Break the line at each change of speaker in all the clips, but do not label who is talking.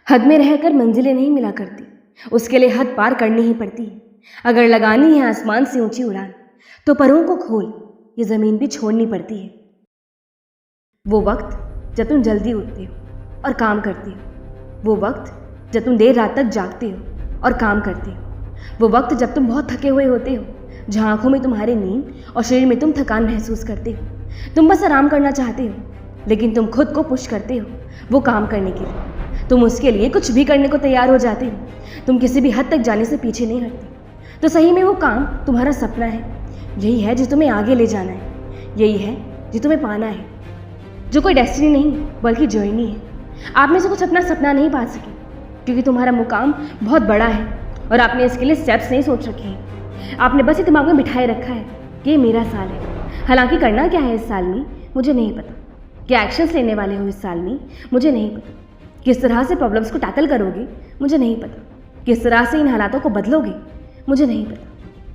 हद में रहकर मंजिलें नहीं मिला करती, उसके लिए हद पार करनी ही पड़ती है। अगर लगानी है आसमान से ऊंची उड़ान तो परों को खोल ये ज़मीन भी छोड़नी पड़ती है। वो वक्त जब तुम जल्दी उठते हो और काम करते हो, वो वक्त जब तुम देर रात तक जागते हो और काम करते हो, वो वक्त जब तुम बहुत थके हुए होते हो, जहाँ आंखों में तुम्हारे नींद और शरीर में तुम थकान महसूस करते हो। तुम बस आराम करना चाहते हो, लेकिन तुम खुद को पुश करते हो वो काम करने के लिए। तुम उसके लिए कुछ भी करने को तैयार हो जाते हो। तुम किसी भी हद तक जाने से पीछे नहीं हटते। तो सही में वो काम तुम्हारा सपना है, यही है जो तुम्हें आगे ले जाना है, यही है जो तुम्हें पाना है, जो कोई डेस्टिनी नहीं बल्कि जर्नी है। आप में से कुछ अपना सपना नहीं पा सके क्योंकि तुम्हारा मुकाम बहुत बड़ा है और आपने इसके लिए स्टेप्स नहीं सोच रखे हैं। आपने बस ये दिमाग में बिठाए रखा है कि ये मेरा साल है। हालांकि करना क्या है इस साल में मुझे नहीं पता, क्या एक्शंस लेने वाले हो इस साल में मुझे नहीं पता, किस तरह से प्रॉब्लम्स को टैकल करोगे मुझे नहीं पता, किस तरह से इन हालातों को बदलोगे मुझे नहीं पता।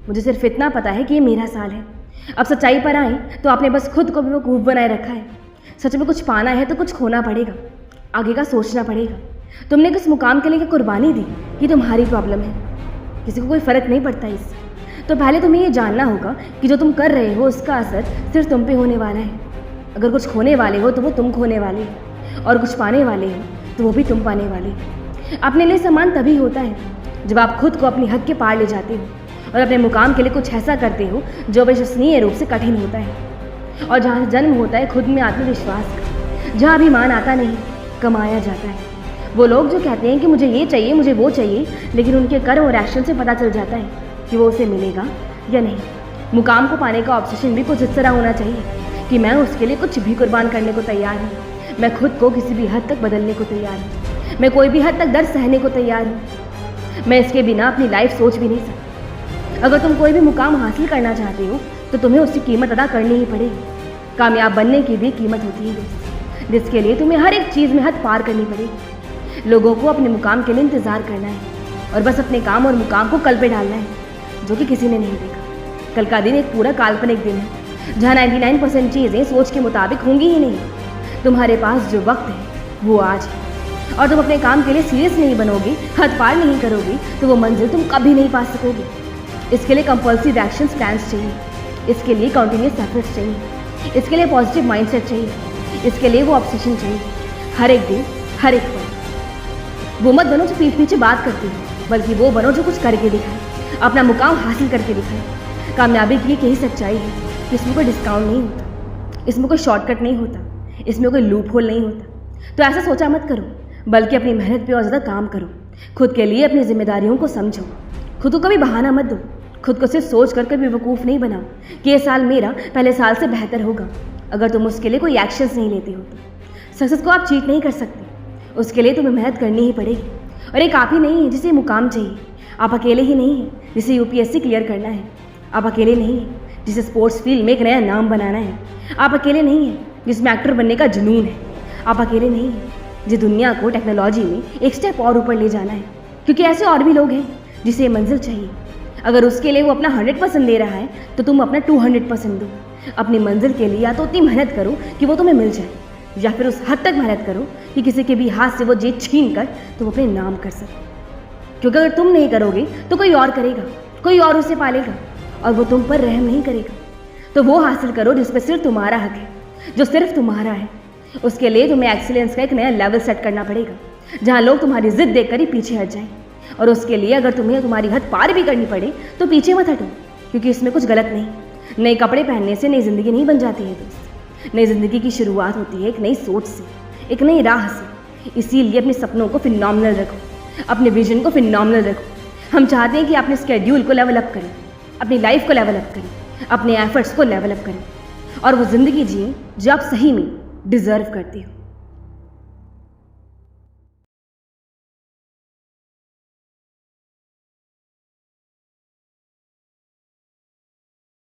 मुझे सिर्फ इतना पता है कि ये मेरा साल है। अब सच्चाई पर आए तो आपने बस खुद को बेवकूफ़ बनाए रखा है। सच में कुछ पाना है तो कुछ खोना पड़ेगा, आगे का सोचना पड़ेगा। तुमने किस मुकाम के लिए क्या कुर्बानी दी कि तुम्हारी प्रॉब्लम है, किसी को कोई फ़र्क नहीं पड़ता इससे। तो पहले तुम्हें ये जानना होगा कि जो तुम कर रहे हो उसका असर सिर्फ तुम पे होने वाला है। अगर कुछ खोने वाले हो तो वो तुम खोने वाले हो, और कुछ पाने वाले हो तो वो भी तुम पाने वाले हो। अपने लिए सम्मान तभी होता है जब आप खुद को अपनी हद के पार ले जाते हो और अपने मुकाम के लिए कुछ ऐसा करते हो जो विश्वसनीय रूप से कठिन होता है, और जहाँ जन्म होता है खुद में आत्मविश्वास का, जहाँ अभिमान आता नहीं कमाया जाता है। वो लोग जो कहते हैं कि मुझे ये चाहिए मुझे वो चाहिए, लेकिन उनके कर्म और एक्शन से पता चल जाता है कि वो उसे मिलेगा या नहीं। मुकाम को पाने का ऑब्सेशन भी कुछ इस तरह होना चाहिए कि मैं उसके लिए कुछ भी कुर्बान करने को तैयार हूँ। मैं खुद को किसी भी हद तक बदलने को तैयार हूँ। मैं कोई भी हद तक दर्द सहने को तैयार हूँ। मैं इसके बिना अपनी लाइफ सोच भी नहीं सकती। अगर तुम कोई भी मुकाम हासिल करना चाहते हो तो तुम्हें उसकी कीमत अदा करनी ही पड़ेगी। कामयाब बनने की भी कीमत होती है जिसके लिए तुम्हें हर एक चीज़ में हद पार करनी पड़ेगी। लोगों को अपने मुकाम के लिए इंतज़ार करना है और बस अपने काम और मुकाम को कल पे डालना है, जो कि किसी ने नहीं देखा। कल का दिन एक पूरा काल्पनिक दिन है जहाँ 99% चीज़ें सोच के मुताबिक होंगी ही नहीं। तुम्हारे पास जो वक्त है वो आज है, और तुम अपने काम के लिए सीरियस नहीं बनोगे, हद पार नहीं करोगे तो वो मंजिल तुम कभी नहीं पा सकोगे। इसके लिए कंपल्सिव एक्शन प्लान्स चाहिए, इसके लिए कंटिन्यूस एफर्ट्स चाहिए, इसके लिए पॉजिटिव माइंडसेट चाहिए, इसके लिए वो ऑब्सेशन चाहिए। हर एक दिन हर एक पल वो मत बनो जो पीठ पीछे बात करती है, बल्कि वो बनो जो कुछ करके दिखाए, अपना मुकाम हासिल करके दिखाए। कामयाबी की यही सच्चाई है कि इसमें कोई डिस्काउंट नहीं होता, इसमें कोई शॉर्टकट नहीं होता, इसमें कोई लूप होल नहीं होता। तो ऐसा सोचा मत करो, बल्कि अपनी मेहनत पे और ज़्यादा काम करो। खुद के लिए अपनी जिम्मेदारियों को समझो, खुद को कभी बहाना मत दो। खुद को सिर्फ सोच कर कभी बेवकूफ़ नहीं बनाओ कि ये साल मेरा पहले साल से बेहतर होगा। अगर तुम उसके लिए कोई एक्शंस नहीं लेते हो तो सक्सेस को आप चीट नहीं कर सकते। उसके लिए तुम्हें मेहनत करनी ही पड़ेगी। और एक आप ही नहीं है जिसे मुकाम चाहिए, आप अकेले ही नहीं हैं जिसे यूपीएससी क्लियर करना है, आप अकेले नहीं हैं जिसे स्पोर्ट्स फील्ड में एक नया नाम बनाना है, आप अकेले नहीं हैं जिसमें एक्टर बनने का जुनून है, आप अकेले नहीं हैं जिस दुनिया को टेक्नोलॉजी में एक स्टेप और ऊपर ले जाना है। क्योंकि ऐसे और भी लोग हैं जिसे मंजिल चाहिए। अगर उसके लिए वो अपना 100% दे रहा है तो तुम अपना 200% दो। अपनी मंजिल के लिए या तो उतनी मेहनत करो कि वो तुम्हें मिल जाए, या फिर उस हद तक मेहनत करो कि किसी के भी हाथ से वो जीत छीन कर तुम अपने नाम कर सको। क्योंकि अगर तुम नहीं करोगे तो कोई और करेगा, कोई और उसे पालेगा, और वो तुम पर रहम नहीं करेगा। तो वो हासिल करो जिस पर सिर्फ तुम्हारा हक है, जो सिर्फ तुम्हारा है। उसके लिए तुम्हें एक्सीलेंस का एक नया लेवल सेट करना पड़ेगा जहाँ लोग तुम्हारी जिद देखकर ही पीछे हट जाएं। और उसके लिए अगर तुम्हें तुम्हारी हद पार भी करनी पड़े तो पीछे मत हटो, क्योंकि इसमें कुछ गलत नहीं। नए कपड़े पहनने से नई ज़िंदगी नहीं बन जाती है दोस्त। नई ज़िंदगी की शुरुआत होती है एक नई सोच से, एक नई राह से। इसीलिए अपने सपनों को फिनॉमिनल रखो, अपने विजन को फिनॉमिनल रखो। हम चाहते हैं कि अपने स्केड्यूल को लेवल अप करें, अपनी लाइफ को लेवल अप करें, अपने एफर्ट्स को लेवल अप करें, और वो ज़िंदगी जिए जो आप सही में डिज़र्व करते हो।